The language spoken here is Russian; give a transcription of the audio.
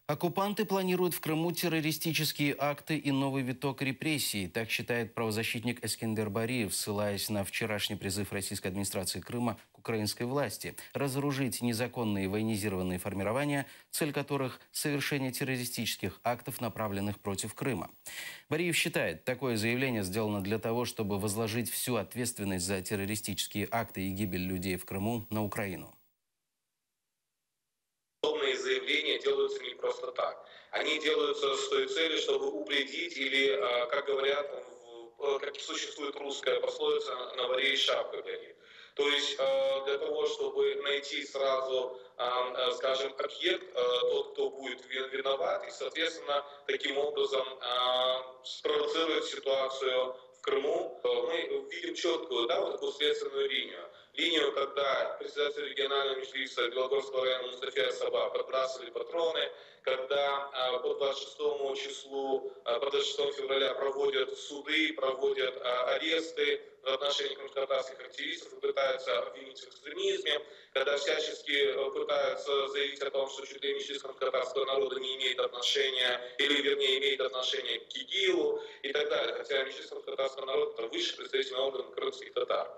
Оккупанты планируют в Крыму террористические акты и новый виток репрессий. Так считает правозащитник Эскендер Бариев, ссылаясь на вчерашний призыв российской администрации Крыма к украинской власти разоружить незаконные военизированные формирования, цель которых – совершение террористических актов, направленных против Крыма. Бариев считает, такое заявление сделано для того, чтобы возложить всю ответственность за террористические акты и гибель людей в Крыму на Украину. Подобные заявления делаются не просто так. Они делаются с той целью, чтобы упредить или, как говорят, как существует русская пословица, на варе и шапка горит. То есть для того, чтобы найти сразу, скажем, объект, тот, кто будет виноват, и, соответственно, таким образом спровоцировать ситуацию в Крыму. Мы видим четкую, да, вот такую следственную линию. Линию, когда председатель регионального межлиса Белогорского района Мустафа Саба подбрасывали патроны, когда по 26 числу, по 26 февраля проводят суды, проводят аресты в отношении крымскотатарских активистов и пытаются обвинить в экстремизме, когда всячески пытаются заявить о том, что чуть ли межлис крымскотатарского народа не имеет отношения, или вернее имеет отношение к ИГИЛу и так далее. Хотя межлис крымскотатарского народа – это высший представительный орган крымских татар.